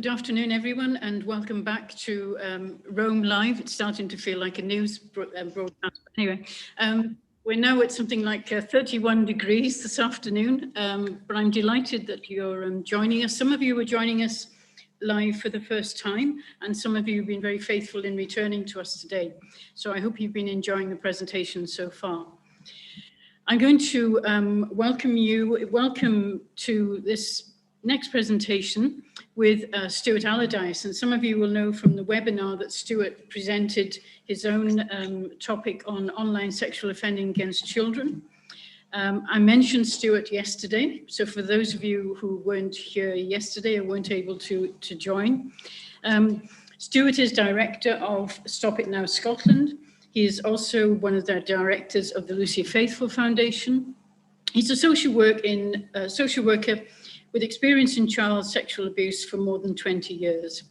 Good afternoon, everyone, and welcome back to Rome Live. It's starting to feel like a news broadcast. But anyway, we're now at something like 31 degrees this afternoon, but I'm delighted that you're joining us. Some of you are joining us live for the first time, and some of you have been very faithful in returning to us today. So I hope you've been enjoying the presentation so far. I'm going to welcome to this next presentation with Stuart Allardyce. And some of you will know from the webinar that Stuart presented his own topic on online sexual offending against children. I mentioned Stuart yesterday. So for those of you who weren't here yesterday or weren't able to join, Stuart is director of Stop It Now Scotland. He is also one of the directors of the Lucy Faithfull Foundation. He's a social worker with experience in child sexual abuse for more than 20 years.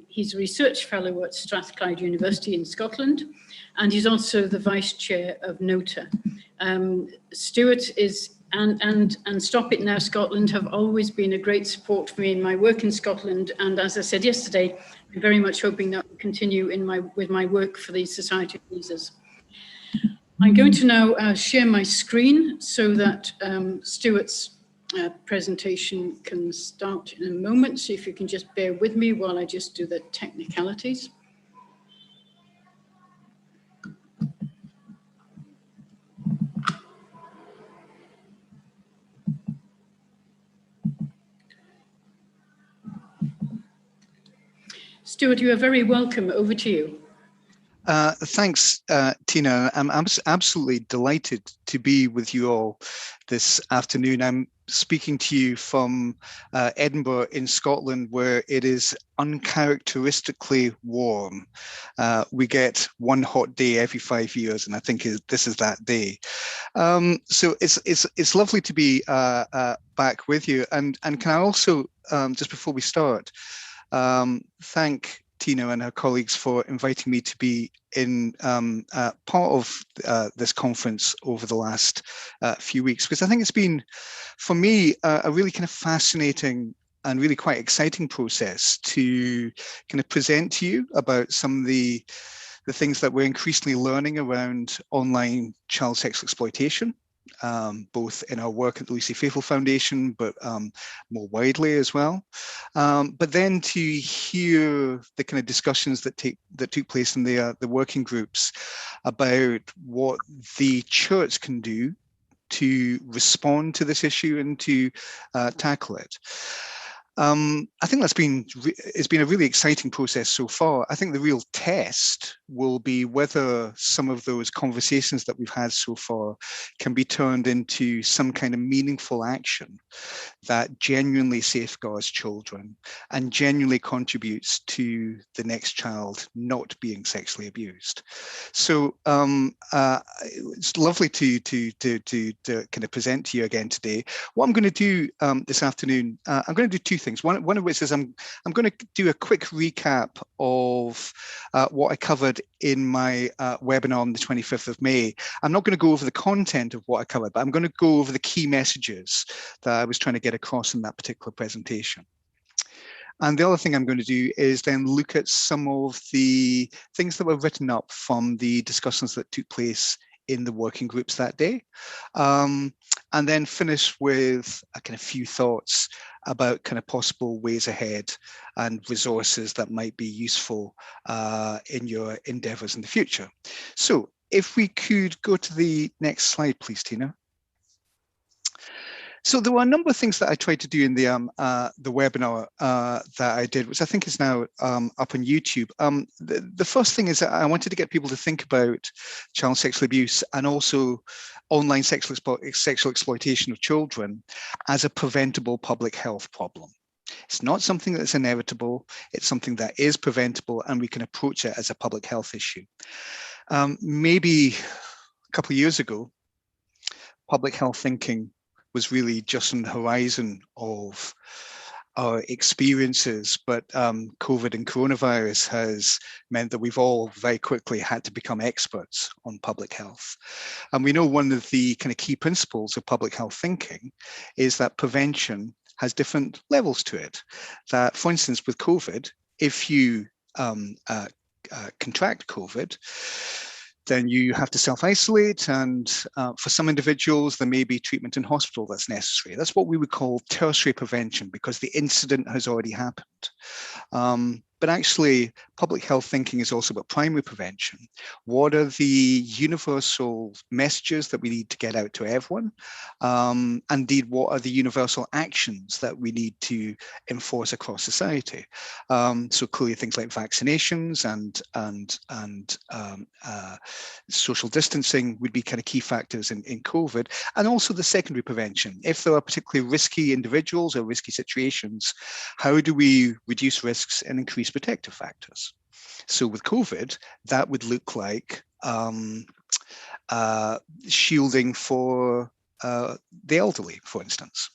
He's a research fellow at Strathclyde University in Scotland, and he's also the vice chair of NOTA. Stuart is and Stop It Now Scotland have always been a great support for me in my work in Scotland, and as I said yesterday, I'm very much hoping that will continue with my work for the Society of Users. I'm going to now share my screen so that Stuart's presentation can start in a moment. So if you can just bear with me while I just do the technicalities. Stuart, you are very welcome. Over to you. Thanks, Tina. I'm absolutely delighted to be with you all this afternoon. I'm speaking to you from Edinburgh in Scotland, where it is uncharacteristically warm. We get one hot day every 5 years, and I think this is that day. So it's lovely to be back with you. And can I also, just before we start, thank Tina and her colleagues for inviting me to be in part of this conference over the last few weeks, because I think it's been, for me, a really kind of fascinating and really quite exciting process to kind of present to you about some of the things that we're increasingly learning around online child sexual exploitation, both in our work at the Lucy Faithfull Foundation, but more widely as well. But then to hear the kind of discussions that took place in the working groups about what the church can do to respond to this issue and to tackle it. I think it's been a really exciting process so far. I think the real test will be whether some of those conversations that we've had so far can be turned into some kind of meaningful action that genuinely safeguards children and genuinely contributes to the next child not being sexually abused. So it's lovely to kind of present to you again today. What I'm going to do this afternoon, I'm going to do two things. One of which is I'm going to do a quick recap of what I covered in my webinar on the 25th of May. I'm not going to go over the content of what I covered, but I'm going to go over the key messages that I was trying to get across in that particular presentation. And the other thing I'm going to do is then look at some of the things that were written up from the discussions that took place in the working groups that day, and then finish with a kind of few thoughts about kind of possible ways ahead and resources that might be useful in your endeavours in the future. So if we could go to the next slide, please, Tina. So there were a number of things that I tried to do in the webinar that I did, which I think is now up on YouTube. The first thing is that I wanted to get people to think about child sexual abuse and also online sexual exploitation of children as a preventable public health problem. It's not something that's inevitable. It's something that is preventable, and we can approach it as a public health issue. Maybe a couple of years ago, public health thinking was really just on the horizon of our experiences, but COVID and coronavirus has meant that we've all very quickly had to become experts on public health. And we know one of the kind of key principles of public health thinking is that prevention has different levels to it. That, for instance, with COVID, if you contract COVID, then you have to self-isolate, and for some individuals, there may be treatment in hospital that's necessary. That's what we would call tertiary prevention, because the incident has already happened. But actually, public health thinking is also about primary prevention. What are the universal messages that we need to get out to everyone? Indeed, what are the universal actions that we need to enforce across society? So clearly, things like vaccinations and social distancing would be kind of key factors in COVID, and also the secondary prevention. If there are particularly risky individuals or risky situations, how do we reduce risks and increase protective factors? So with COVID, that would look like shielding for the elderly, for instance.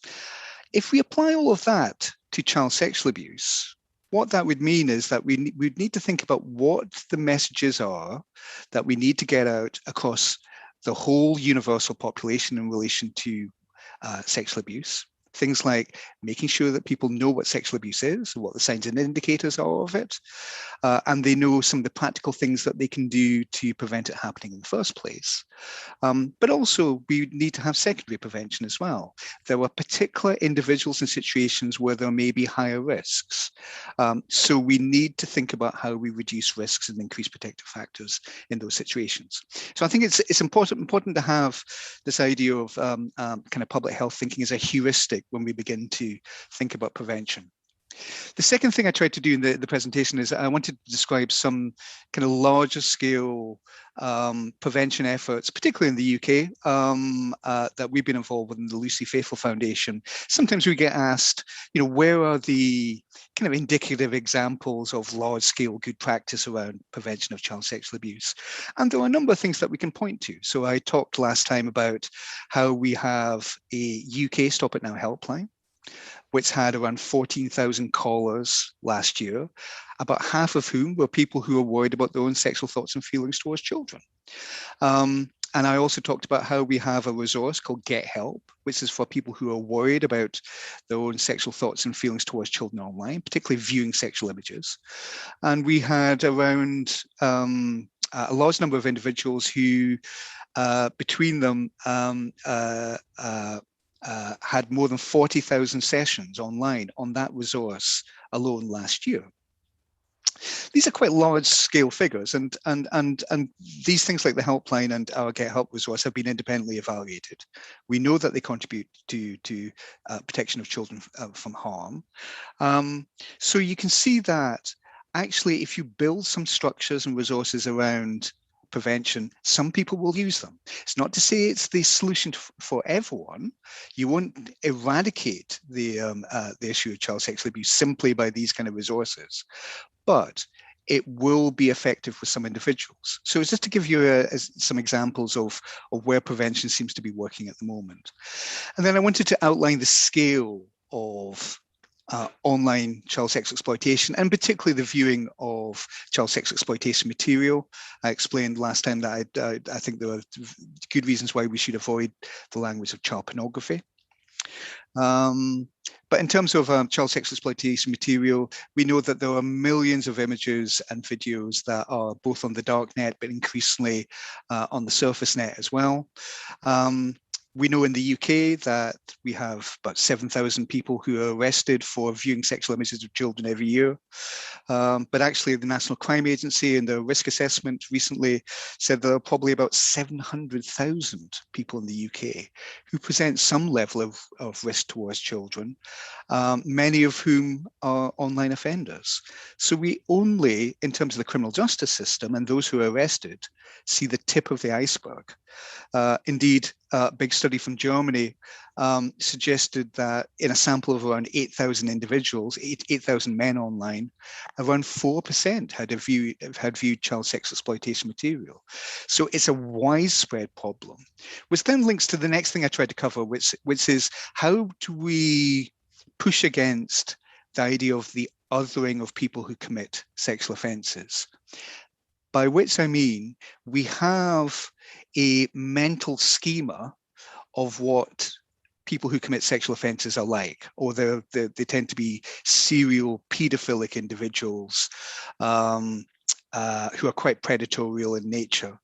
If we apply all of that to child sexual abuse, what that would mean is that we'd need to think about what the messages are that we need to get out across the whole universal population in relation to sexual abuse. Things like making sure that people know what sexual abuse is, what the signs and indicators are of it, and they know some of the practical things that they can do to prevent it happening in the first place. But also, we need to have secondary prevention as well. There are particular individuals and situations where there may be higher risks. So we need to think about how we reduce risks and increase protective factors in those situations. So I think it's important to have this idea of kind of public health thinking as a heuristic when we begin to think about prevention. The second thing I tried to do in the presentation is I wanted to describe some kind of larger scale prevention efforts, particularly in the UK, that we've been involved with in the Lucy Faithfull Foundation. Sometimes we get asked, where are the kind of indicative examples of large scale good practice around prevention of child sexual abuse? And there are a number of things that we can point to. So I talked last time about how we have a UK Stop It Now helpline, which had around 14,000 callers last year, about half of whom were people who are worried about their own sexual thoughts and feelings towards children. And I also talked about how we have a resource called Get Help, which is for people who are worried about their own sexual thoughts and feelings towards children online, particularly viewing sexual images. And we had around a large number of individuals who, between them, had more than 40,000 sessions online on that resource alone last year. These are quite large scale figures, and these things like the helpline and our Get Help resource have been independently evaluated. We know that they contribute to protection of children from harm. So you can see that actually, if you build some structures and resources around prevention, some people will use them. It's not to say it's the solution for everyone. You won't eradicate the issue of child sexual abuse simply by these kind of resources, but it will be effective with some individuals. So it's just to give you some examples of where prevention seems to be working at the moment. And then I wanted to outline the scale of online child sex exploitation, and particularly the viewing of child sex exploitation material. I explained last time that I think there are good reasons why we should avoid the language of child pornography. But in terms of child sex exploitation material, we know that there are millions of images and videos that are both on the dark net, but increasingly on the surface net as well. We know in the UK that we have about 7,000 people who are arrested for viewing sexual images of children every year. But actually, the National Crime Agency in their risk assessment recently said there are probably about 700,000 people in the UK who present some level of risk towards children, many of whom are online offenders. So we only, in terms of the criminal justice system and those who are arrested, see the tip of the iceberg. Indeed, a big study from Germany suggested that in a sample of around 8,000 individuals, 8,000 men online, around 4% had viewed child sex exploitation material. So it's a widespread problem, which then links to the next thing I tried to cover, which is how do we push against the idea of the othering of people who commit sexual offences? By which I mean, we have a mental schema of what people who commit sexual offences are like, or they tend to be serial paedophilic individuals who are quite predatorial in nature.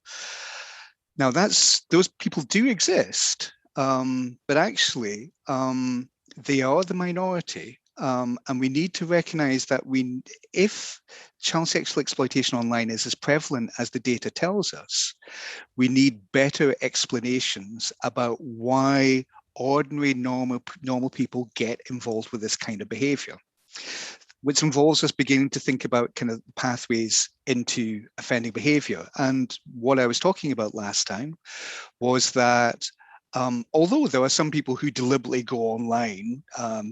Now, those people do exist, but actually they are the minority. And we need to recognize that if child sexual exploitation online is as prevalent as the data tells us, we need better explanations about why ordinary normal people get involved with this kind of behavior, which involves us beginning to think about kind of pathways into offending behavior. And what I was talking about last time was that although there are some people who deliberately go online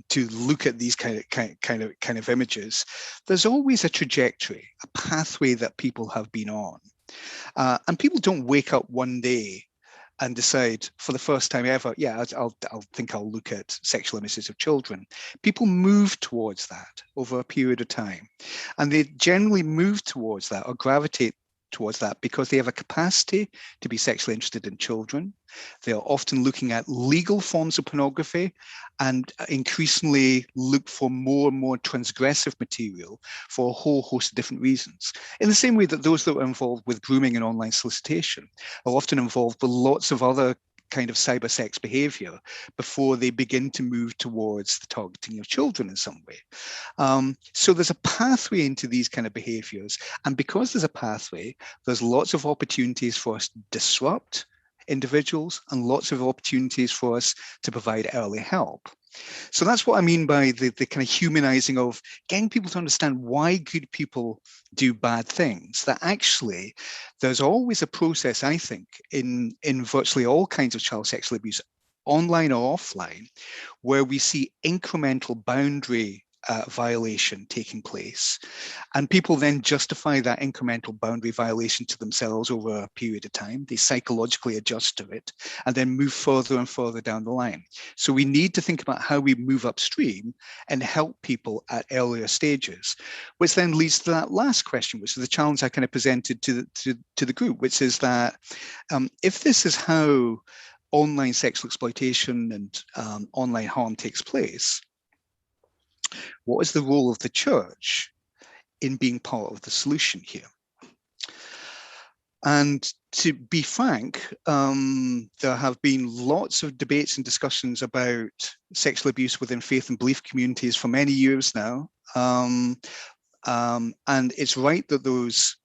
to look at these kind of images, there's always a trajectory, a pathway that people have been on. And people don't wake up one day and decide for the first time ever, yeah, I'll look at sexual images of children. People move towards that over a period of time. And they generally move towards that or gravitate towards that because they have a capacity to be sexually interested in children. They are often looking at legal forms of pornography and increasingly look for more and more transgressive material for a whole host of different reasons. In the same way that those that are involved with grooming and online solicitation are often involved with lots of other kind of cyber sex behavior before they begin to move towards the targeting of children in some way. So there's a pathway into these kind of behaviors. And because there's a pathway, there's lots of opportunities for us to disrupt individuals and lots of opportunities for us to provide early help. So that's what I mean by the kind of humanizing of getting people to understand why good people do bad things, that actually there's always a process, I think, in virtually all kinds of child sexual abuse, online or offline, where we see incremental boundary violation taking place. And people then justify that incremental boundary violation to themselves over a period of time. They psychologically adjust to it and then move further and further down the line. So we need to think about how we move upstream and help people at earlier stages, which then leads to that last question, which is the challenge I kind of presented to the group, which is that if this is how online sexual exploitation and online harm takes place, what is the role of the church in being part of the solution here? And to be frank, there have been lots of debates and discussions about sexual abuse within faith and belief communities for many years now. And it's right that those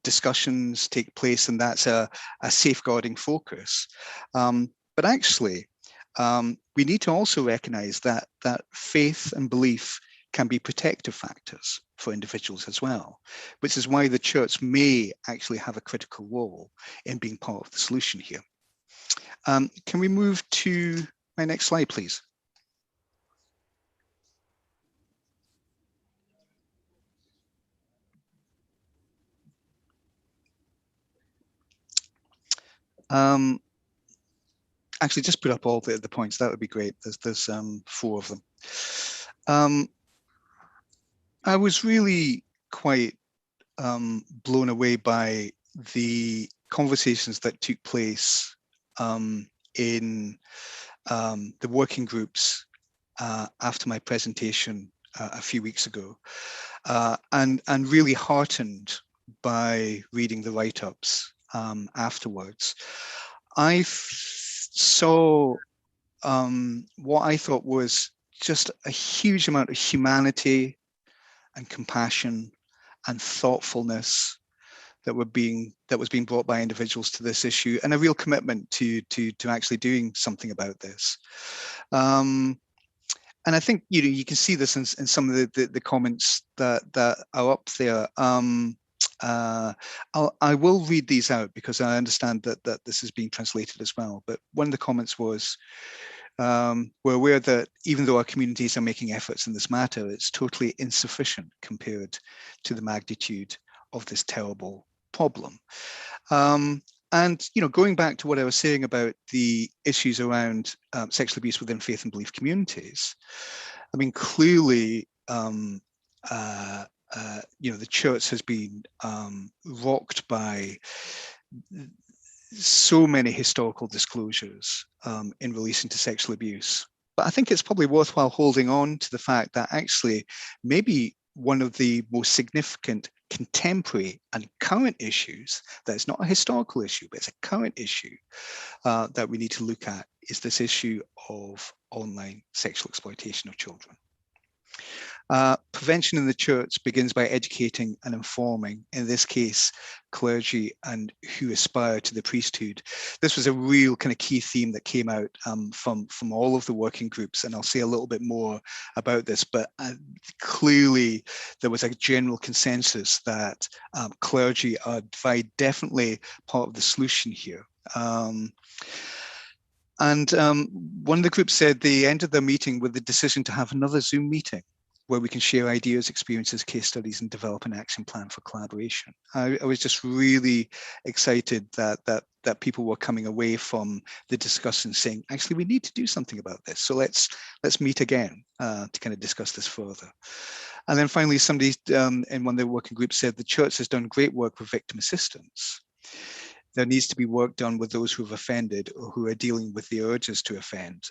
discussions take place and that's a safeguarding focus. But actually, we need to also recognize that faith and belief can be protective factors for individuals as well, which is why the church may actually have a critical role in being part of the solution here. Can we move to my next slide, please? Actually, just put up all the points. That would be great. There's 4 of them. I was really quite blown away by the conversations that took place in the working groups after my presentation a few weeks ago, and really heartened by reading the write-ups afterwards. I saw what I thought was just a huge amount of humanity and compassion and thoughtfulness that was being brought by individuals to this issue, and a real commitment to actually doing something about this. And I think you can see this in some of the comments that are up there. I will read these out because I understand that this is being translated as well. But one of the comments was, we're aware that even though our communities are making efforts in this matter, it's totally insufficient compared to the magnitude of this terrible problem. And going back to what I was saying about the issues around sexual abuse within faith and belief communities, I mean, clearly, the church has been rocked by so many historical disclosures in relation to sexual abuse But I think it's probably worthwhile holding on to the fact that actually maybe one of the most significant contemporary and current issues, that is not a historical issue, but it's a current issue that we need to look at, is this issue of online sexual exploitation of children. Prevention in the church begins by educating and informing, in this case, clergy and who aspire to the priesthood. This was a real kind of key theme that came out from all of the working groups, and I'll say a little bit more about this, but clearly there was a general consensus that clergy are definitely part of the solution here. And one of the groups said they ended their meeting with the decision to have another Zoom meeting where we can share ideas, experiences, case studies, and develop an action plan for collaboration. I was just really excited that people were coming away from the discussion saying, actually, we need to do something about this. So let's meet again to kind of discuss this further. And then finally, somebody in one of the working groups said the church has done great work with victim assistance. There needs to be work done with those who have offended or who are dealing with the urges to offend.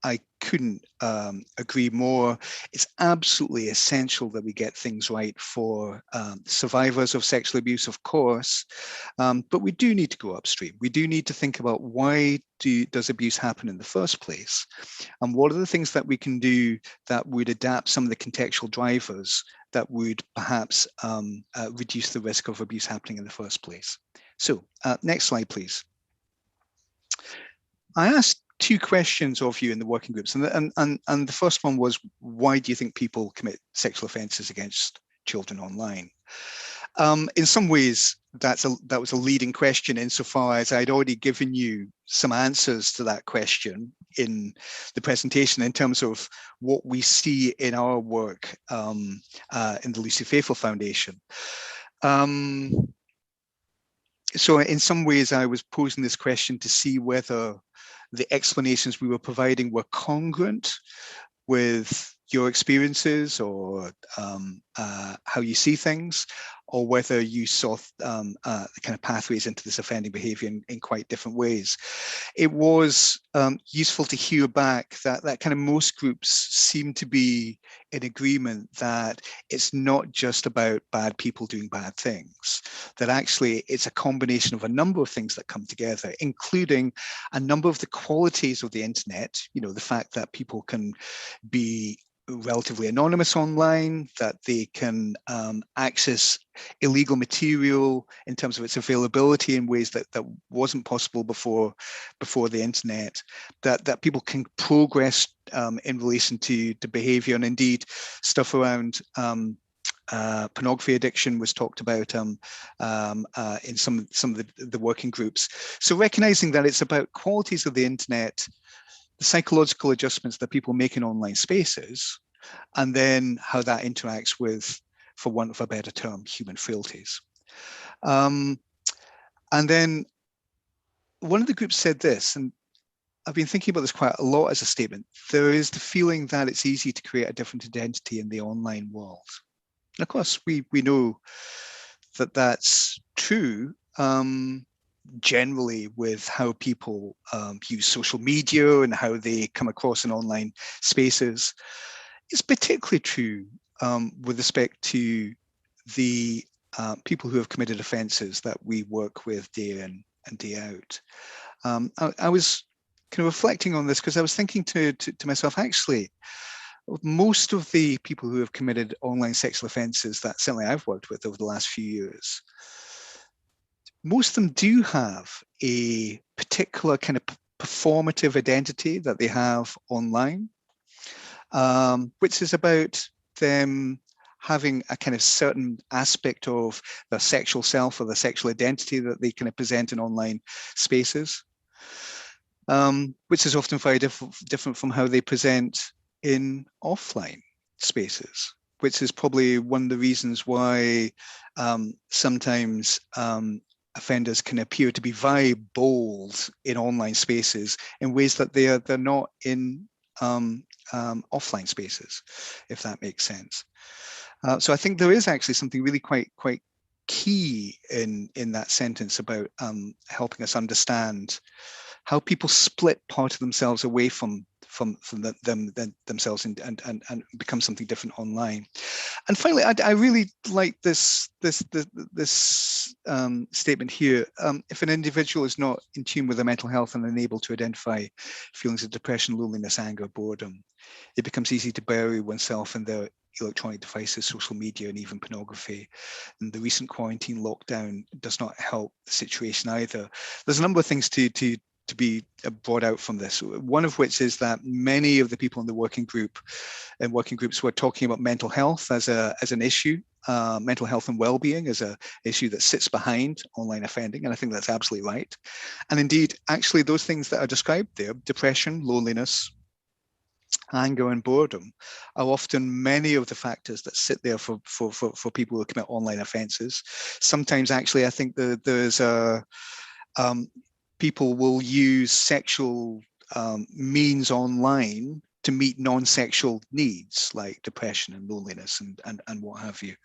I couldn't agree more. It's absolutely essential that we get things right for survivors of sexual abuse, of course, but we do need to go upstream. We do need to think about why does abuse happen in the first place, and what are the things that we can do that would adapt some of the contextual drivers that would perhaps reduce the risk of abuse happening in the first place. So next slide, please. I asked two questions of you in the working groups, and the first one was, why do you think people commit sexual offences against children online? In some ways, that was a leading question, insofar as I'd already given you some answers to that question in the presentation in terms of what we see in our work in the Lucy Faithfull Foundation. So in some ways, I was posing this question to see whether the explanations we were providing were congruent with your experiences or how you see things, or whether you saw the kind of pathways into this offending behavior in quite different ways. It was useful to hear back that kind of most groups seem to be in agreement that it's not just about bad people doing bad things, that actually it's a combination of a number of things that come together, including a number of the qualities of the internet, you know, the fact that people can be relatively anonymous online, that they can access illegal material in terms of its availability in ways that wasn't possible before the internet, that people can progress in relation to behavior, and indeed stuff around pornography addiction was talked about in some of the working groups. So recognizing that it's about qualities of the internet, the psychological adjustments that people make in online spaces, and then how that interacts with, for want of a better term, human frailties. And then one of the groups said this, and I've been thinking about this quite a lot as a statement. There is the feeling that it's easy to create a different identity in the online world. And of course, we know that that's true generally with how people use social media and how they come across in online spaces. It's particularly true with respect to the people who have committed offences that we work with day in and day out. I was kind of reflecting on this because I was thinking to myself, actually, most of the people who have committed online sexual offences that certainly I've worked with over the last few years, most of them do have a particular kind of performative identity that they have online, which is about them having a kind of certain aspect of their sexual self or their sexual identity that they kind of present in online spaces, which is often very different from how they present in offline spaces, which is probably one of the reasons why sometimes offenders can appear to be very bold in online spaces in ways that they're not in offline spaces, if that makes sense. So I think there is actually something really quite key in that sentence about helping us understand how people split part of themselves away from themselves and become something different online. And finally, I really like this statement here. If an individual is not in tune with their mental health and unable to identify feelings of depression, loneliness, anger, boredom, it becomes easy to bury oneself in their electronic devices, social media, and even pornography. And the recent quarantine lockdown does not help the situation either. There's a number of things to be brought out from this. One of which is that many of the people in the working groups were talking about mental health as an issue, mental health and well-being as an issue that sits behind online offending, and I think that's absolutely right. And indeed, actually, those things that are described there, depression, loneliness, anger and boredom, are often many of the factors that sit there for people who commit online offences. Sometimes, actually, I think there's a people will use sexual means online to meet non-sexual needs like depression and loneliness and what have you.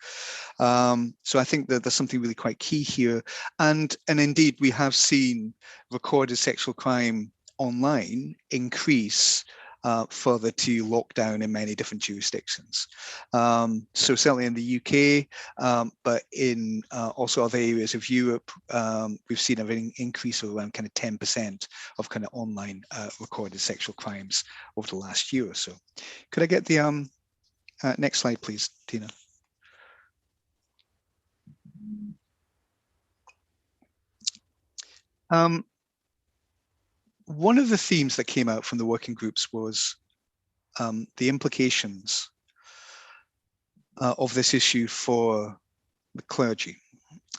So I think that there's something really quite key here. And indeed, we have seen recorded sexual crime online increase further to lockdown in many different jurisdictions. So certainly in the UK, but in also other areas of Europe, we've seen an increase of around kind of 10% of kind of online recorded sexual crimes over the last year or so. Could I get the next slide, please, Tina? One of the themes that came out from the working groups was the implications of this issue for the clergy.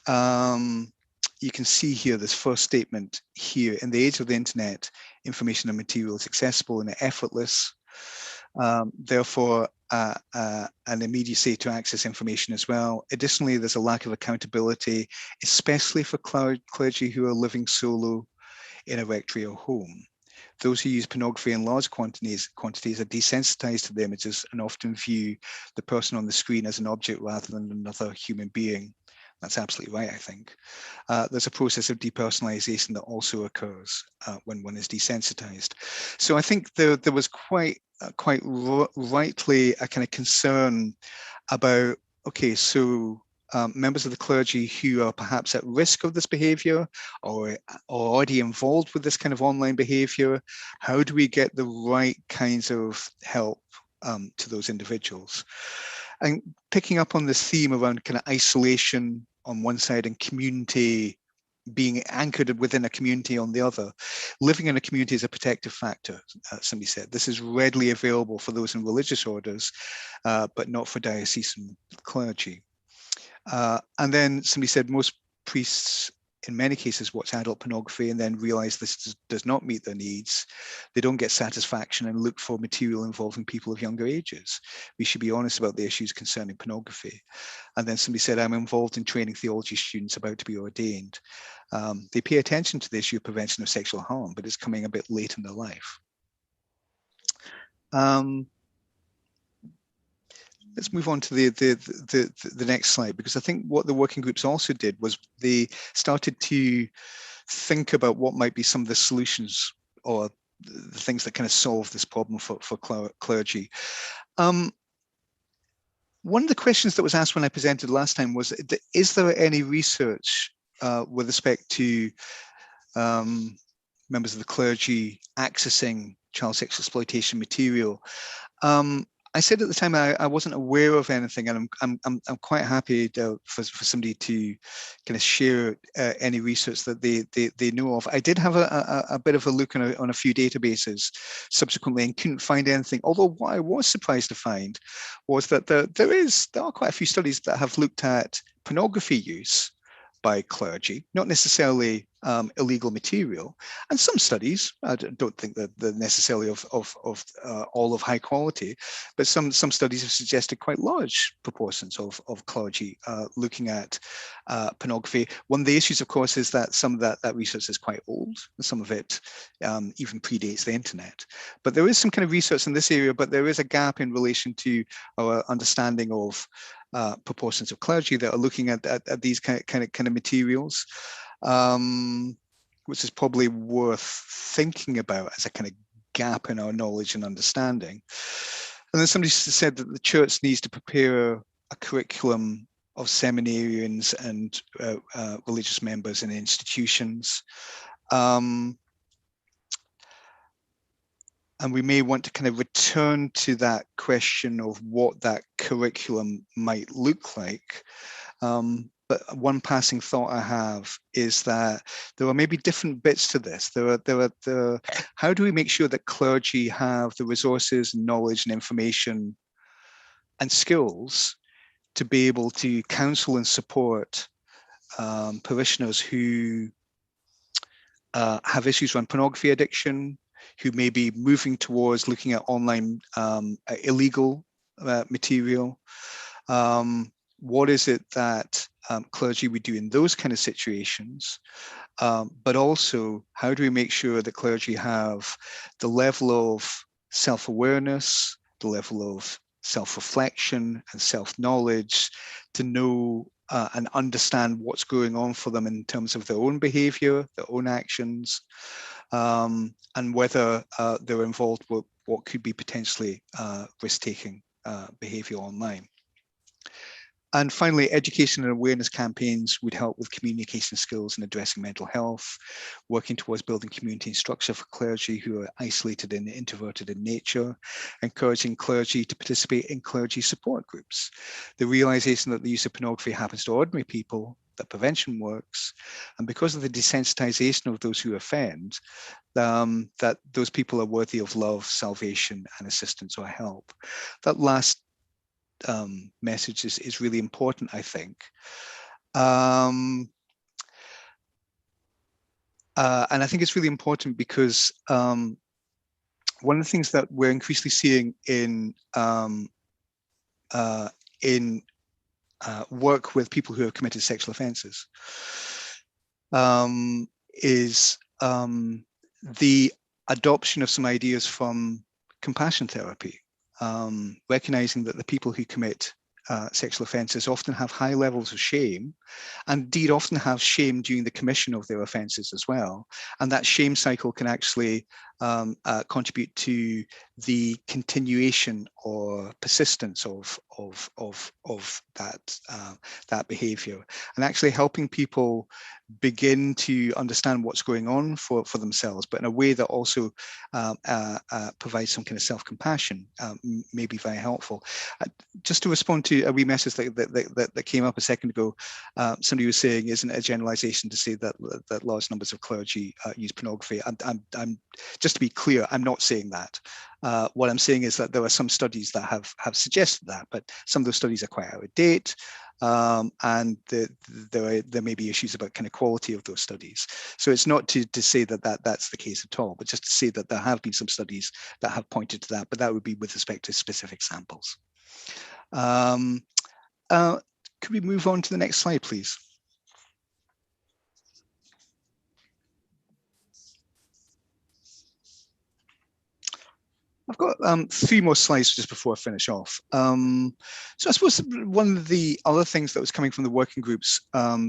You can see here this first statement here: in the age of the internet, information and material is accessible and effortless. Therefore, an immediacy to access information as well. Additionally, there's a lack of accountability, especially for clergy who are living solo in a rectory or home. Those who use pornography in large quantities are desensitized to the images and often view the person on the screen as an object rather than another human being. That's absolutely right, I think. There's a process of depersonalization that also occurs when one is desensitized. So I think there was quite rightly a kind of concern about, okay, so members of the clergy who are perhaps at risk of this behavior or already involved with this kind of online behavior, how do we get the right kinds of help to those individuals? And picking up on this theme around kind of isolation on one side and community, being anchored within a community on the other. Living in a community is a protective factor, somebody said. This is readily available for those in religious orders, but not for diocesan clergy. And then somebody said most priests in many cases watch adult pornography and then realize this does not meet their needs. They don't get satisfaction and look for material involving people of younger ages. We should be honest about the issues concerning pornography. And then somebody said, I'm involved in training theology students about to be ordained. They pay attention to the issue of prevention of sexual harm, but it's coming a bit late in their life. Let's move on to the next slide, because I think what the working groups also did was they started to think about what might be some of the solutions or the things that kind of solve this problem for clergy. One of the questions that was asked when I presented last time was, is there any research with respect to members of the clergy accessing child sexual exploitation material? I said at the time I wasn't aware of anything, and I'm quite happy for somebody to kind of share any research that they know of. I did have a bit of a look on a few databases subsequently and couldn't find anything. Although what I was surprised to find was that there are quite a few studies that have looked at pornography use by clergy, not necessarily illegal material, and some studies, I don't think that they're necessarily of all of high quality, but some studies have suggested quite large proportions of clergy looking at pornography. One of the issues, of course, is that some of that research is quite old, and some of it even predates the internet. But there is some kind of research in this area, but there is a gap in relation to our understanding of proportions of clergy that are looking at these kind of materials, which is probably worth thinking about as a kind of gap in our knowledge and understanding. And then somebody said that the church needs to prepare a curriculum of seminarians and religious members in institutions. And we may want to kind of return to that question of what that curriculum might look like. But one passing thought I have is that there are maybe different bits to this. How do we make sure that clergy have the resources, knowledge, and information and skills to be able to counsel and support parishioners who have issues around pornography addiction, who may be moving towards looking at online illegal material. What is it that clergy would do in those kind of situations? But also, how do we make sure that clergy have the level of self-awareness, the level of self-reflection and self-knowledge to know and understand what's going on for them in terms of their own behavior, their own actions, and whether they're involved with what could be potentially risk-taking behavior online. And finally, education and awareness campaigns would help with communication skills and addressing mental health, working towards building community and structure for clergy who are isolated and introverted in nature, encouraging clergy to participate in clergy support groups. The realization that the use of pornography happens to ordinary people, that prevention works, and because of the desensitization of those who offend, that those people are worthy of love, salvation, and assistance or help. That last message is really important, I think. And I think it's really important because one of the things that we're increasingly seeing in work with people who have committed sexual offences is the adoption of some ideas from compassion therapy. Recognizing that the people who commit sexual offences often have high levels of shame, and indeed often have shame during the commission of their offences as well. And that shame cycle can actually contribute to the continuation or persistence of that behaviour, and actually helping people begin to understand what's going on for themselves, but in a way that also provides some kind of self-compassion may be very helpful. Just to respond to a wee message that came up a second ago, somebody was saying, isn't it a generalization to say that large numbers of clergy use pornography? I'm just to be clear, I'm not saying that. What I'm saying is that there are some studies that have suggested that, but some of those studies are quite out of date. And there may be issues about kind of quality of those studies. So it's not to say that's the case at all, but just to say that there have been some studies that have pointed to that, but that would be with respect to specific samples. Could we move on to the next slide, please? I've got 3 more slides just before I finish off. So I suppose one of the other things that was coming from the working groups,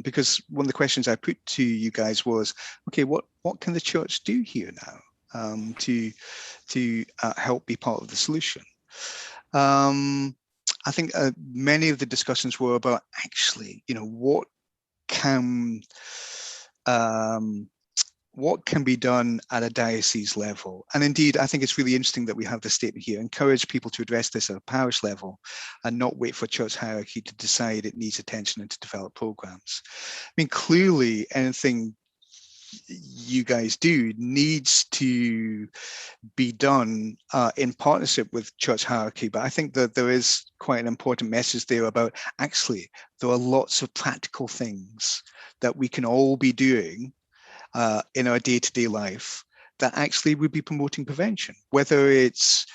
because one of the questions I put to you guys was, okay, what can the church do here now to help be part of the solution? I think many of the discussions were about actually, what can be done at a diocese level? And indeed, I think it's really interesting that we have this statement here, encourage people to address this at a parish level and not wait for church hierarchy to decide it needs attention and to develop programs. I mean, clearly anything you guys do needs to be done in partnership with church hierarchy, but I think that there is quite an important message there about actually there are lots of practical things that we can all be doing in our day-to-day life that actually would be promoting prevention, whether it's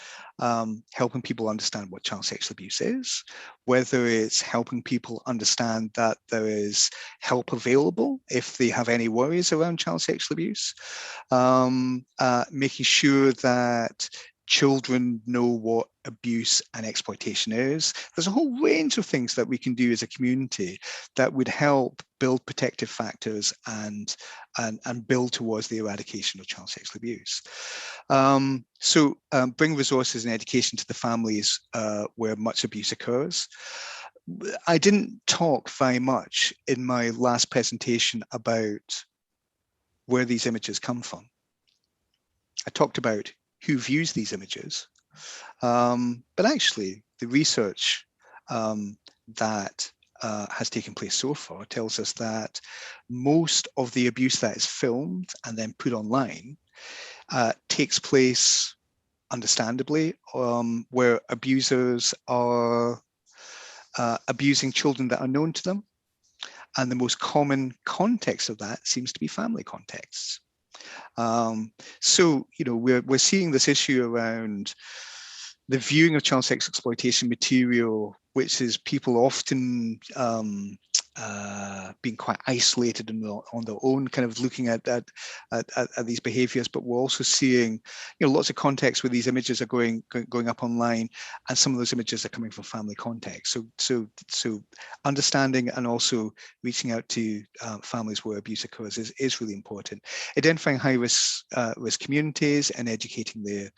helping people understand what child sexual abuse is, whether it's helping people understand that there is help available if they have any worries around child sexual abuse, making sure that children know what abuse and exploitation is. There's a whole range of things that we can do as a community that would help build protective factors and build towards the eradication of child sexual abuse. Bring resources and education to the families where much abuse occurs. I didn't talk very much in my last presentation about where these images come from. I talked about who views these images, but actually the research that has taken place so far tells us that most of the abuse that is filmed and then put online takes place, understandably, where abusers are abusing children that are known to them. And the most common context of that seems to be family contexts. We're seeing this issue around the viewing of child sex exploitation material, which is people often being quite isolated on their own, kind of looking at these behaviors. But we're also seeing, lots of contexts where these images are going up online, and some of those images are coming from family context. So understanding and also reaching out to families where abuse occurs is really important. Identifying high risk communities and educating the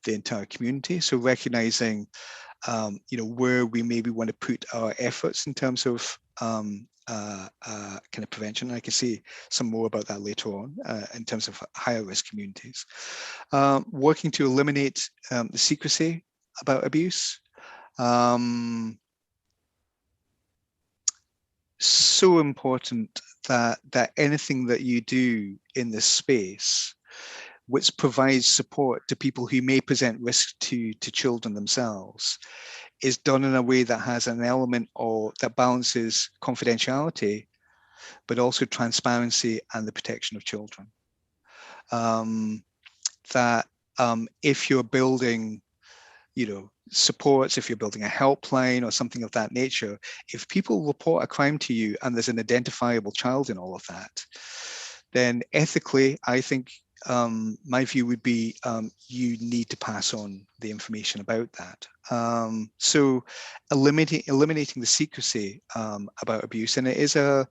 entire community. So recognizing where we maybe want to put our efforts in terms of kind of prevention. I can see some more about that later on in terms of higher risk communities. Working to eliminate the secrecy about abuse. So important that anything that you do in this space which provides support to people who may present risk to children themselves is done in a way that has an element that balances confidentiality, but also transparency and the protection of children. If you're building, supports, if you're building a helpline or something of that nature, if people report a crime to you and there's an identifiable child in all of that, then ethically, I think my view would be you need to pass on the information about that. So eliminating the secrecy about abuse, and it is a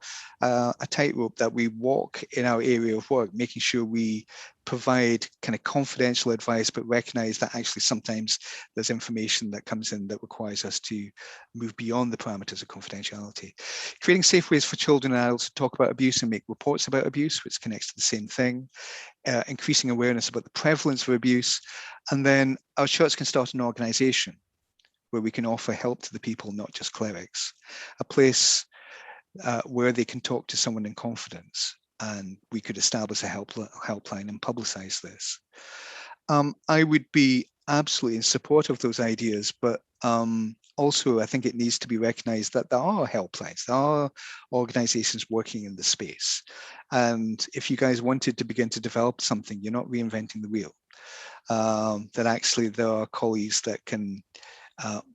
tightrope that we walk in our area of work, making sure we provide kind of confidential advice, but recognize that actually sometimes there's information that comes in that requires us to move beyond the parameters of confidentiality. Creating safe ways for children and adults to talk about abuse and make reports about abuse, which connects to the same thing. Increasing awareness about the prevalence of abuse. And then our church can start an organization where we can offer help to the people, not just clerics. A place where they can talk to someone in confidence, and we could establish a helpline and publicize this. I would be absolutely in support of those ideas, but also I think it needs to be recognized that there are helplines, there are organizations working in the space. And if you guys wanted to begin to develop something, you're not reinventing the wheel. That actually there are colleagues that can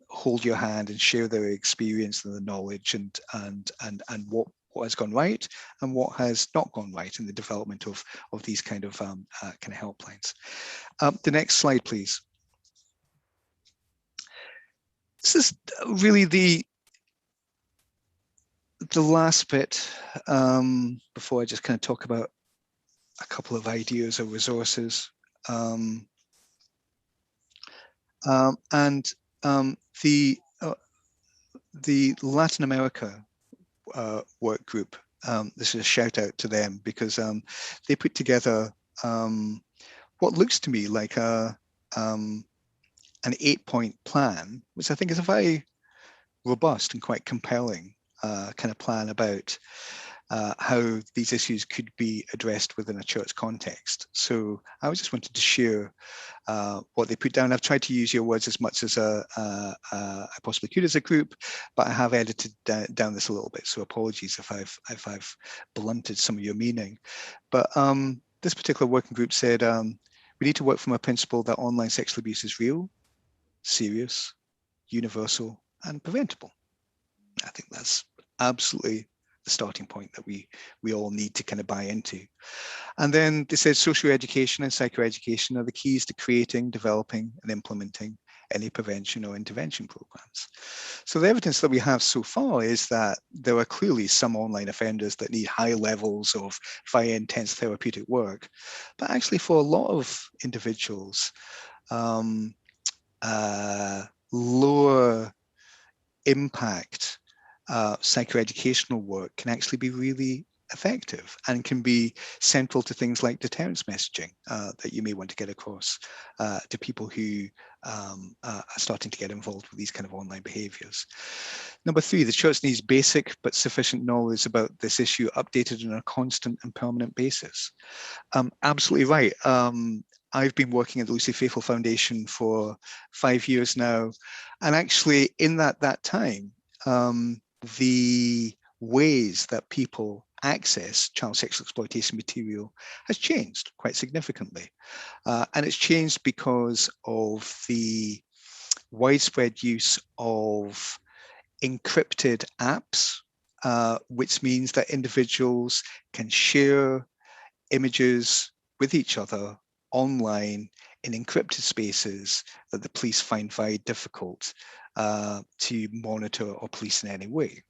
hold your hand and share their experience and the knowledge and what has gone right and what has not gone right in the development of these kind of helplines. The next slide, please. This is really the last bit before I just kind of talk about a couple of ideas or resources. The Latin America work group, this is a shout out to them because they put together what looks to me like an 8-point plan, which I think is a very robust and quite compelling kind of plan about how these issues could be addressed within a church context. So I just wanted to share what they put down. I've tried to use your words as much as I possibly could as a group, but I have edited down this a little bit. So apologies if I've blunted some of your meaning. But this particular working group said we need to work from a principle that online sexual abuse is real, serious, universal, and preventable. I think that's absolutely the starting point that we all need to kind of buy into. And then they said social education and psychoeducation are the keys to creating, developing, and implementing any prevention or intervention programs. So the evidence that we have so far is that there are clearly some online offenders that need high levels of very intense therapeutic work, but actually for a lot of individuals, lower impact psychoeducational work can actually be really effective and can be central to things like deterrence messaging that you may want to get across to people who are starting to get involved with these kind of online behaviors. Number 3, the church needs basic but sufficient knowledge about this issue updated on a constant and permanent basis. Absolutely right. I've been working at the Lucy Faithfull Foundation for 5 years now, and actually in that time, the ways that people access child sexual exploitation material has changed quite significantly. And it's changed because of the widespread use of encrypted apps, which means that individuals can share images with each other online in encrypted spaces that the police find very difficult to monitor or police in any way.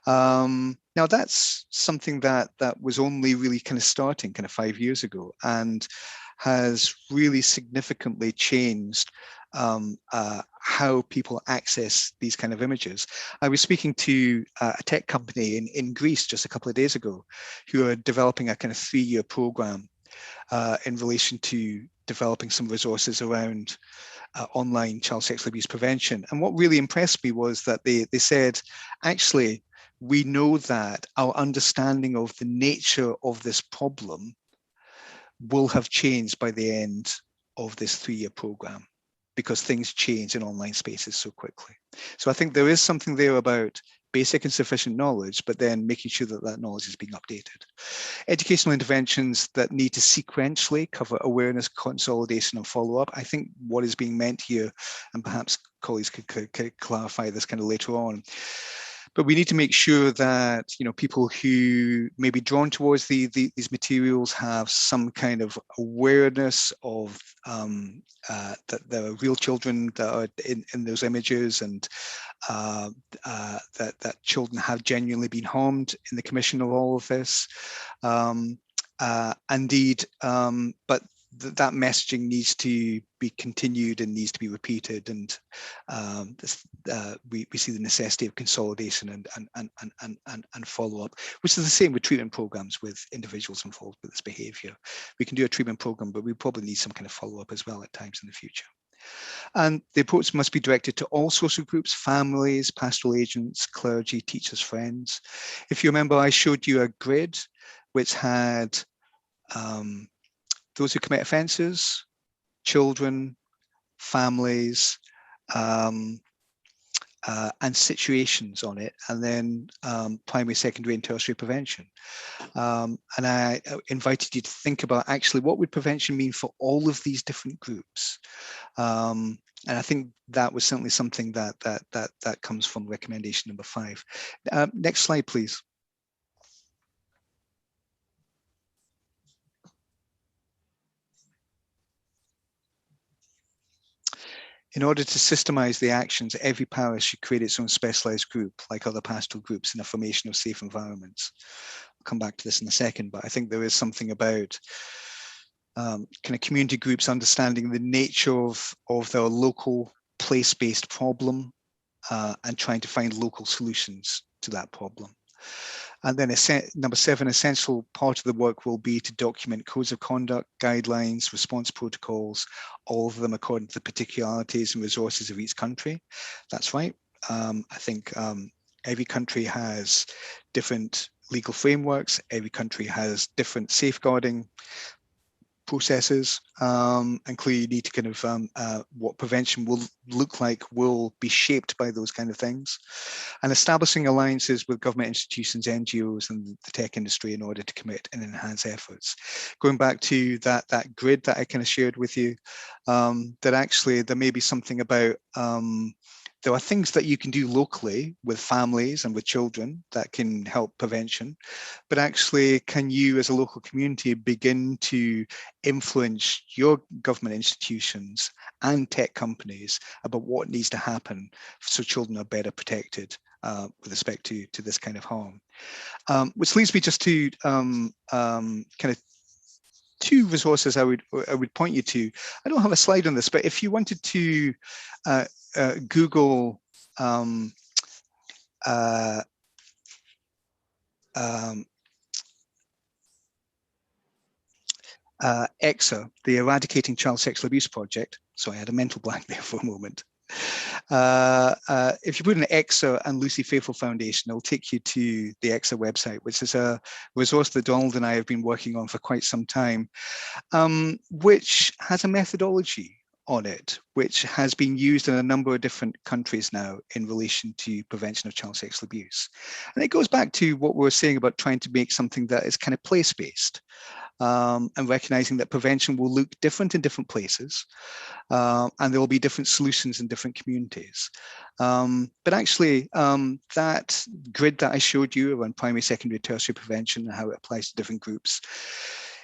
Now that's something that was only really kind of starting kind of 5 years ago and has really significantly changed how people access these kind of images. I was speaking to a tech company in Greece just a couple of days ago who are developing a kind of 3-year program in relation to developing some resources around online child sexual abuse prevention. And what really impressed me was that they said, actually, we know that our understanding of the nature of this problem will have changed by the end of this 3-year program, because things change in online spaces so quickly. So I think there is something there about basic and sufficient knowledge, but then making sure that that knowledge is being updated. Educational interventions that need to sequentially cover awareness, consolidation, and follow-up. I think what is being meant here, and perhaps colleagues could clarify this kind of later on, but we need to make sure that people who may be drawn towards these materials have some kind of awareness of that there are real children that are in those images, and that children have genuinely been harmed in the commission of all of this. Indeed, but that messaging needs to be continued and needs to be repeated, and we see the necessity of consolidation and follow-up, which is the same with treatment programs with individuals involved with this behavior. We can do a treatment program, but we probably need some kind of follow-up as well at times in the future. And the approach must be directed to all social groups, families, pastoral agents, clergy, teachers, friends. If you remember, I showed you a grid which had those who commit offences, children, families, and situations on it, and then primary, secondary, and tertiary prevention. And I invited you to think about actually what would prevention mean for all of these different groups. And I think that was certainly something that comes from recommendation number 5. Next slide, please. In order to systemize the actions, every parish should create its own specialized group, like other pastoral groups, in a formation of safe environments. I'll come back to this in a second, but I think there is something about kind of community groups understanding the nature of their local place-based problem and trying to find local solutions to that problem. And then number 7, essential part of the work will be to document codes of conduct, guidelines, response protocols, all of them according to the particularities and resources of each country. That's right. I think every country has different legal frameworks. Every country has different safeguarding processes, and clearly you need to kind of what prevention will look like will be shaped by those kind of things, and establishing alliances with government institutions, NGOs, and the tech industry in order to commit and enhance efforts. Going back to that grid that I kind of shared with you, that actually there may be something about There are things that you can do locally with families and with children that can help prevention, but actually, can you as a local community begin to influence your government institutions and tech companies about what needs to happen so children are better protected with respect to this kind of harm? Which leads me just to kind of two resources I would point you to. I don't have a slide on this, but if you wanted to Google EXA, the Eradicating Child Sexual Abuse Project. So I had a mental blank there for a moment. If you put in EXA and Lucy Faithfull Foundation, it'll take you to the EXA website, which is a resource that Donald and I have been working on for quite some time, which has a methodology on it, which has been used in a number of different countries now in relation to prevention of child sexual abuse. And it goes back to what we were saying about trying to make something that is kind of place-based. And recognizing that prevention will look different in different places, and there will be different solutions in different communities. But actually, that grid that I showed you around primary, secondary, tertiary prevention and how it applies to different groups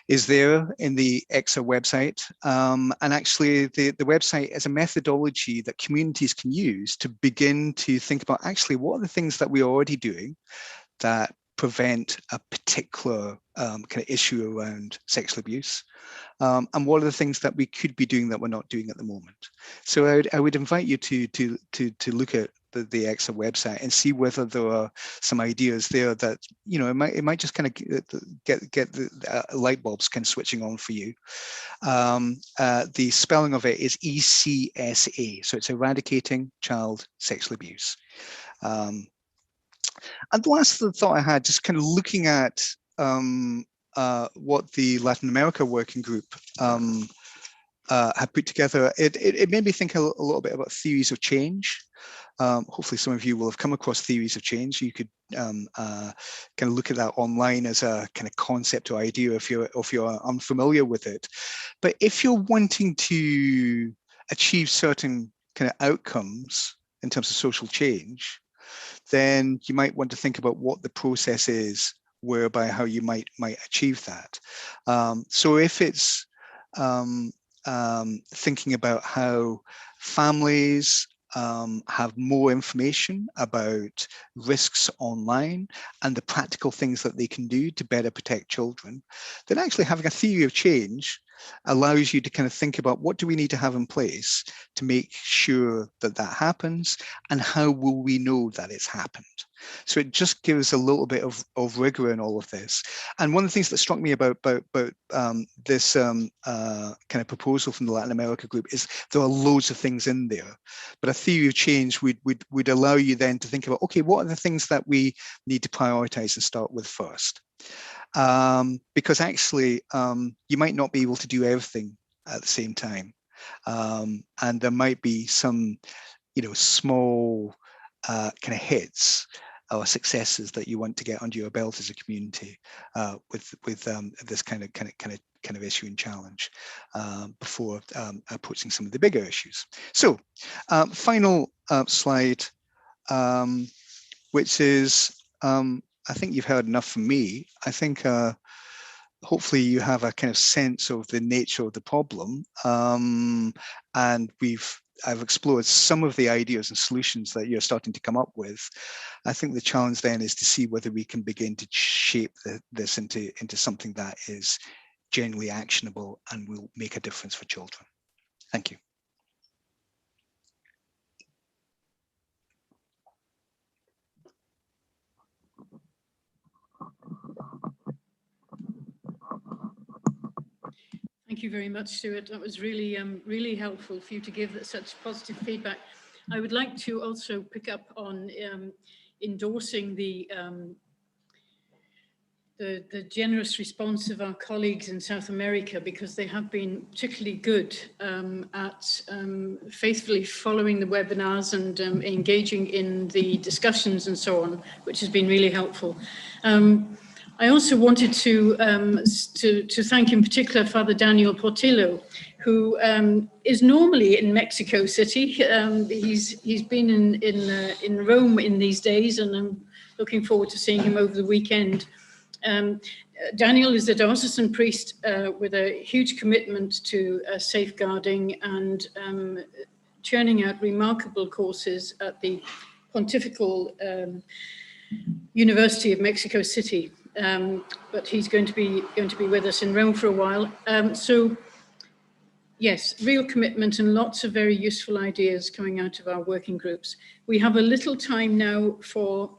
is there in the EXA website. And actually, the website is a methodology that communities can use to begin to think about actually what are the things that we're already doing that prevent a particular kind of issue around sexual abuse, and what are the things that we could be doing that we're not doing at the moment. So I would invite you to look at the EXA website and see whether there are some ideas there that, you know, it might just kind of get the light bulbs kind of switching on for you. The spelling of it is ECSA, so it's Eradicating Child Sexual Abuse. And the last thought I had, just kind of looking at what the Latin America Working Group had put together, it made me think a little bit about theories of change. Hopefully some of you will have come across theories of change. You could kind of look at that online as a kind of concept or idea if you're unfamiliar with it. But if you're wanting to achieve certain kind of outcomes in terms of social change, then you might want to think about what the process is whereby how you might achieve that. So if it's thinking about how families have more information about risks online and the practical things that they can do to better protect children, then actually having a theory of change allows you to kind of think about what do we need to have in place to make sure that that happens, and how will we know that it's happened. So it just gives a little bit of rigor in all of this. And one of the things that struck me about this kind of proposal from the Latin America group is there are loads of things in there, but a theory of change would allow you then to think about, okay, what are the things that we need to prioritize and start with first? Because actually, you might not be able to do everything at the same time. And there might be some, you know, small kind of hits or successes that you want to get under your belt as a community with this kind of issue and challenge before approaching some of the bigger issues. So, final slide, which is, I think you've heard enough from me. I think hopefully you have a kind of sense of the nature of the problem, and I've explored some of the ideas and solutions that you're starting to come up with. I think the challenge then is to see whether we can begin to shape this into something that is genuinely actionable and will make a difference for children. Thank you. Thank you very much, Stuart. That was really, really helpful for you to give such positive feedback. I would like to also pick up on endorsing the generous response of our colleagues in South America, because they have been particularly good at faithfully following the webinars and engaging in the discussions and so on, which has been really helpful. I also wanted to thank in particular Father Daniel Portillo, who is normally in Mexico City. He's been in Rome in these days, and I'm looking forward to seeing him over the weekend. Daniel is a diocesan priest with a huge commitment to safeguarding and churning out remarkable courses at the Pontifical University of Mexico City. But he's going to be with us in Rome for a while. So yes, real commitment and lots of very useful ideas coming out of our working groups. We have a little time now for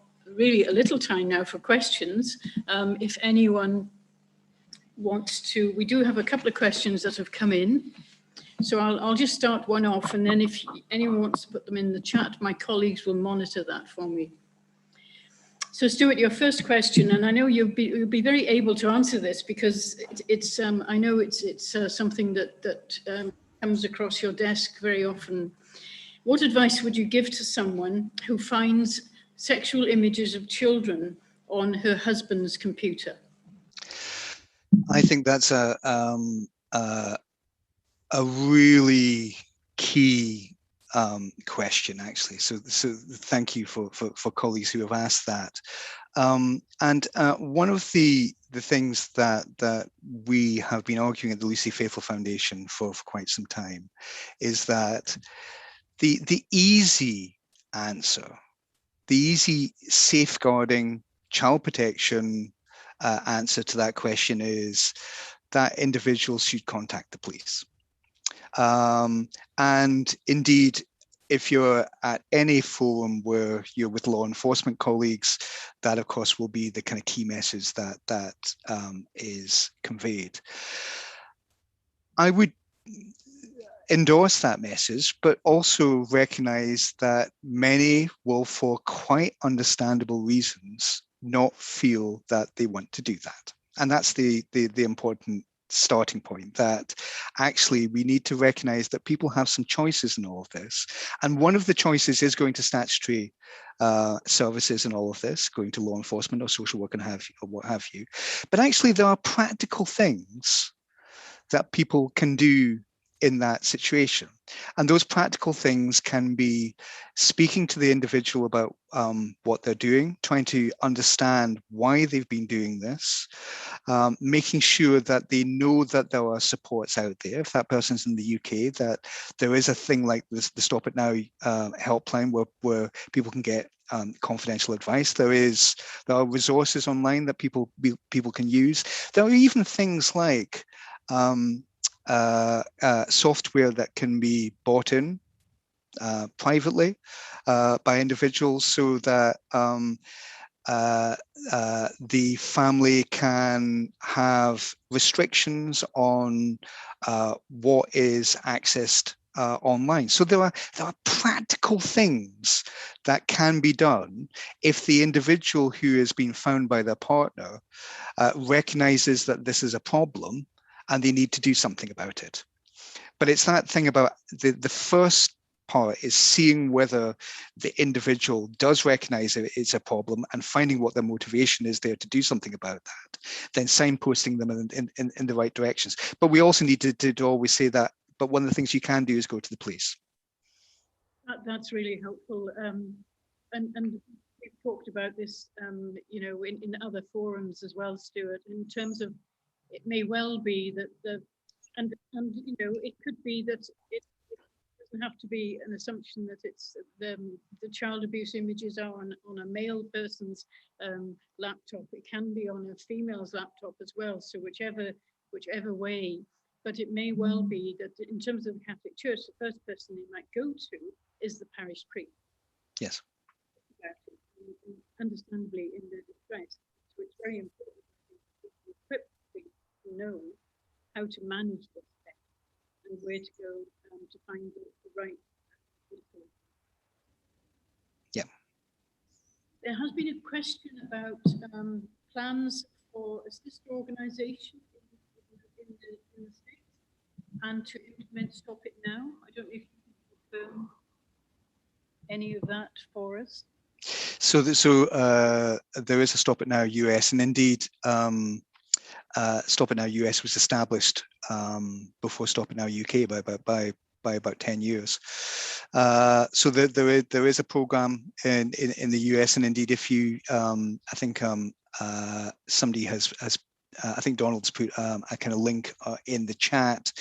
questions. If anyone wants to, we do have a couple of questions that have come in. So I'll just start one off, and then if anyone wants to put them in the chat, my colleagues will monitor that for me. So Stuart, your first question, and I know you'll be very able to answer this because it's I know it's something that comes across your desk very often. What advice would you give to someone who finds sexual images of children on her husband's computer? I think that's a really key question, actually. So thank you for colleagues who have asked that. And one of the things that we have been arguing at the Lucy Faithful Foundation for quite some time is that the easy answer, the easy safeguarding child protection answer to that question is that individuals should contact the police. And indeed, if you're at any forum where you're with law enforcement colleagues, that of course will be the kind of key message that is conveyed. I would endorse that message, but also recognize that many will, for quite understandable reasons, not feel that they want to do that. And that's the important starting point, that actually we need to recognize that people have some choices in all of this. And one of the choices is going to statutory services in all of this, going to law enforcement or social work and what have you. But actually there are practical things that people can do in that situation. And those practical things can be speaking to the individual about what they're doing, trying to understand why they've been doing this, making sure that they know that there are supports out there. If that person's in the UK, that there is a thing like this, the Stop It Now helpline where people can get confidential advice. There are resources online that people can use. There are even things like software that can be bought in privately by individuals, so that the family can have restrictions on what is accessed online. So there are practical things that can be done if the individual who has been found by their partner recognizes that this is a problem and they need to do something about it. But it's that thing about the first part is seeing whether the individual does recognize it's a problem and finding what their motivation is there to do something about that, then signposting them in the right directions. But we also need to always say that, but one of the things you can do is go to the police. That's really helpful. And we've talked about this, you know, in other forums as well, Stuart, in terms of, it may well be that and you know, it could be that it doesn't have to be an assumption that it's the child abuse images are on a male person's laptop. It can be on a female's laptop as well. So whichever way, but it may well be that in terms of the Catholic Church, the first person they might go to is the parish priest. Yes. Understandably in their distress. So it's very important to equip people to know how to manage this and where to go to find the right people. Yeah. There has been a question about plans for a sister organisation in the States and to implement Stop It Now. I don't know if you can confirm any of that for us. So there is a Stop It Now US, and indeed Stop It Now US was established before Stop It Now UK by about 10 years. So there is a program in the US, and indeed, if you, I think somebody has I think Donald's put a kind of link in the chat.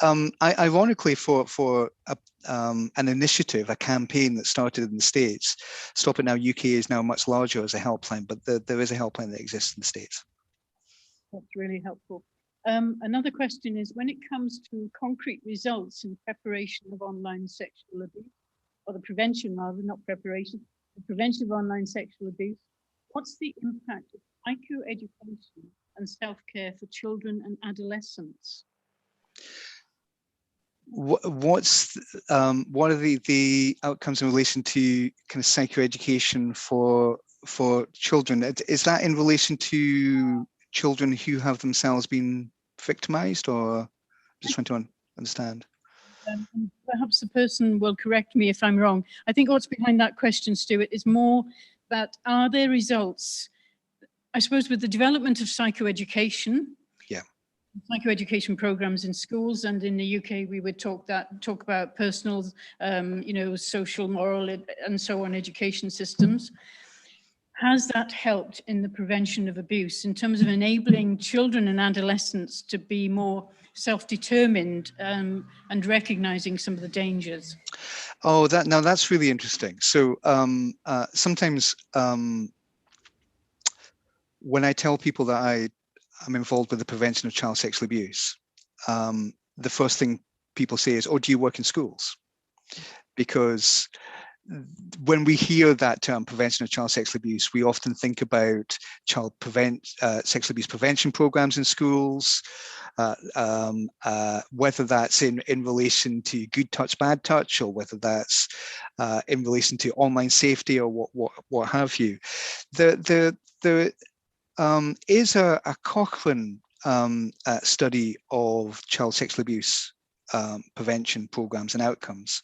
Ironically, for an initiative, a campaign that started in the States, Stop It Now UK is now much larger as a helpline, but there is a helpline that exists in the States. That's really helpful. Another question is, when it comes to concrete results in preparation of online sexual abuse, or the prevention rather, not preparation, the prevention of online sexual abuse, what's the impact of psychoeducation and self-care for children and adolescents? What are the outcomes in relation to kind of psychoeducation for children? Is that in relation to children who have themselves been victimized, or just trying to understand? Perhaps the person will correct me if I'm wrong. I think what's behind that question, Stuart, is more that are there results, I suppose, with the development of psychoeducation, psychoeducation programs in schools, and in the UK we would talk about personal, social, moral, and so on education systems. Has that helped in the prevention of abuse in terms of enabling children and adolescents to be more self-determined and recognizing some of the dangers? Oh, that's really interesting. So sometimes when I tell people that I'm involved with the prevention of child sexual abuse, the first thing people say is, "Oh, do you work in schools?" Because when we hear that term, prevention of child sexual abuse, we often think about sexual abuse prevention programs in schools, whether that's in relation to good touch, bad touch, or whether that's in relation to online safety or what have you. There is a Cochrane study of child sexual abuse prevention programs and outcomes.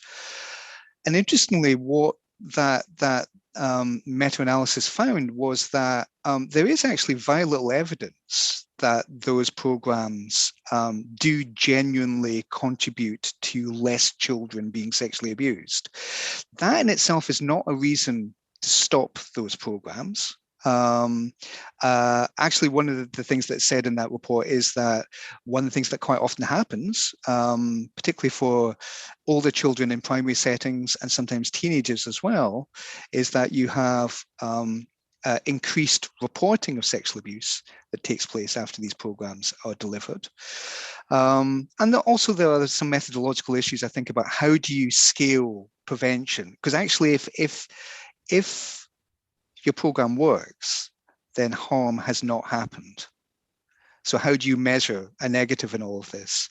And interestingly, what that meta-analysis found was that there is actually very little evidence that those programs do genuinely contribute to less children being sexually abused. That in itself is not a reason to stop those programs. Actually, one of the things that's said in that report is that one of the things that quite often happens, particularly for older children in primary settings and sometimes teenagers as well, is that you have increased reporting of sexual abuse that takes place after these programs are delivered. And also there are some methodological issues, I think, about how do you scale prevention? Because actually, if your program works, then harm has not happened. So how do you measure a negative in all of this?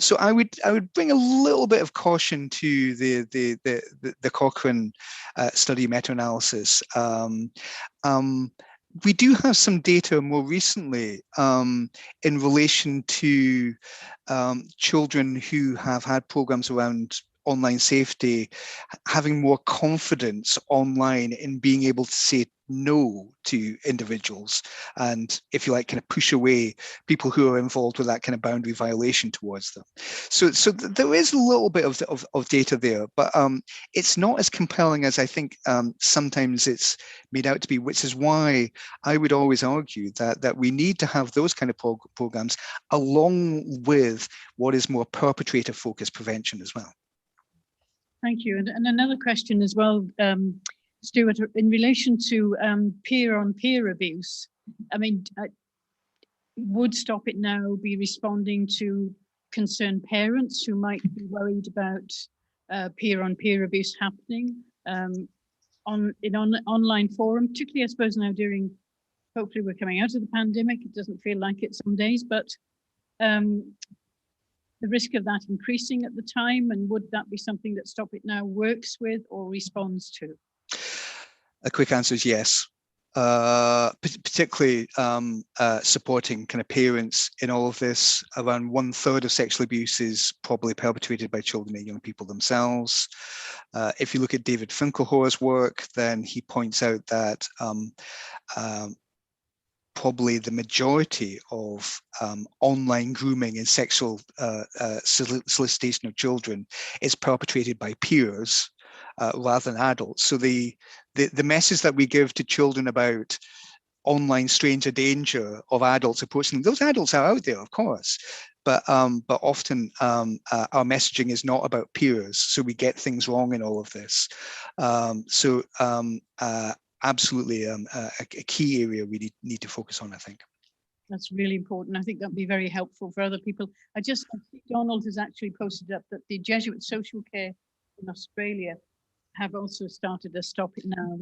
So I would bring a little bit of caution to the Cochrane study meta-analysis. We do have some data more recently in relation to children who have had programs around online safety, having more confidence online in being able to say no to individuals and, if you like, kind of push away people who are involved with that kind of boundary violation towards them. So there is a little bit of data there, but it's not as compelling as I think sometimes it's made out to be, which is why I would always argue that we need to have those kind of programs along with what is more perpetrator-focused prevention as well. Thank you. And another question as well, Stuart, in relation to peer-on-peer abuse. I mean, would Stop It Now be responding to concerned parents who might be worried about peer-on-peer abuse happening in online forum, particularly, I suppose, now during, hopefully we're coming out of the pandemic. It doesn't feel like it some days, but the risk of that increasing at the time, and would that be something that Stop It Now works with or responds to? A quick answer is yes. Particularly supporting kind of parents in all of this. Around 1/3 of sexual abuse is probably perpetrated by children and young people themselves. If you look at David Finkelhor's work, then he points out that probably the majority of online grooming and sexual solicitation of children is perpetrated by peers rather than adults. So the message that we give to children about online stranger danger of adults approaching them, those adults are out there, of course, but often our messaging is not about peers, so we get things wrong in all of this. Absolutely a key area we need to focus on, I think. That's really important. I think that'd be very helpful for other people. I think Donald has actually posted up that the Jesuit Social Care in Australia have also started a Stop It Now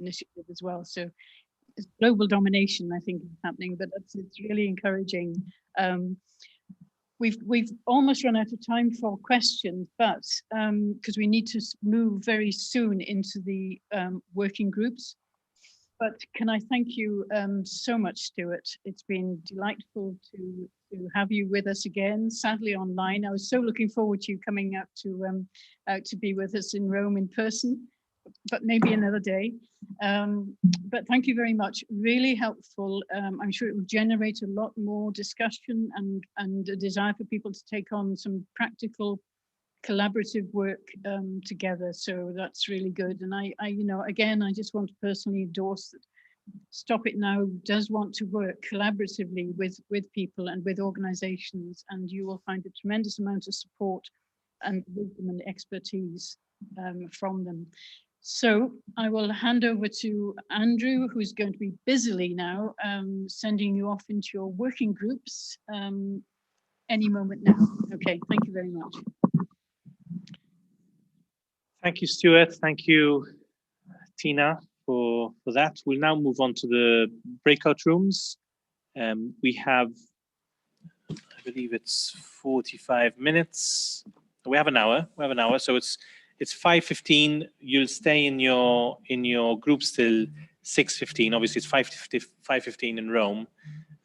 initiative as well. So it's global domination, I think, is happening, but it's really encouraging. We've almost run out of time for questions, but because we need to move very soon into the working groups. But can I thank you so much, Stuart? It's been delightful to have you with us again, sadly online. I was so looking forward to you coming out to be with us in Rome in person, but maybe another day. But thank you very much, really helpful. I'm sure it will generate a lot more discussion and a desire for people to take on some practical collaborative work together. So that's really good. And I again, I just want to personally endorse that Stop It Now does want to work collaboratively with people and with organizations, and you will find a tremendous amount of support and wisdom and expertise from them. So I will hand over to Andrew, who's going to be busily now sending you off into your working groups any moment now. Okay, thank you very much. Thank you, Stuart. Thank you, Tina, for that. We'll now move on to the breakout rooms. We have, I believe it's 45 minutes. We have an hour. So it's 5:15. You'll stay in your groups till 6:15. Obviously, it's 5:15 in Rome.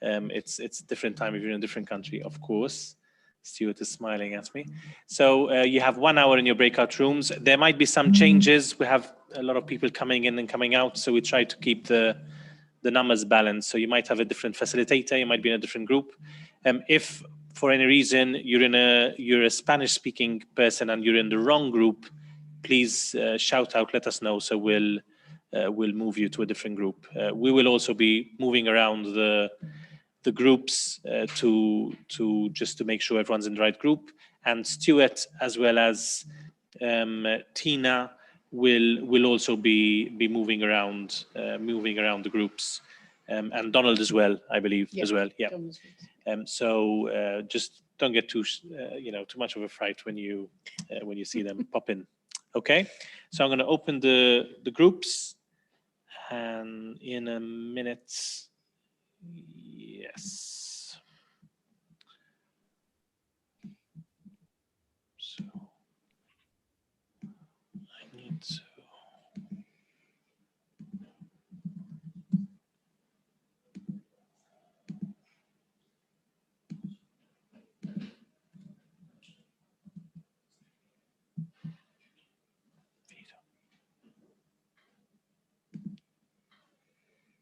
It's a different time if you're in a different country, of course. Stuart is smiling at me. So you have 1 hour in your breakout rooms. There might be some changes. We have a lot of people coming in and coming out, so we try to keep the numbers balanced. So you might have a different facilitator. You might be in a different group. If for any reason you're a Spanish-speaking person and you're in the wrong group, please shout out. Let us know. So we'll move you to a different group. We will also be moving around the groups to make sure everyone's in the right group, and Stuart as well as Tina will also be moving around the groups, and Donald as well, I believe, as well. Yeah. So just don't get too much of a fright when you see them pop in. Okay. So I'm going to open the groups, and in a minute. Yes.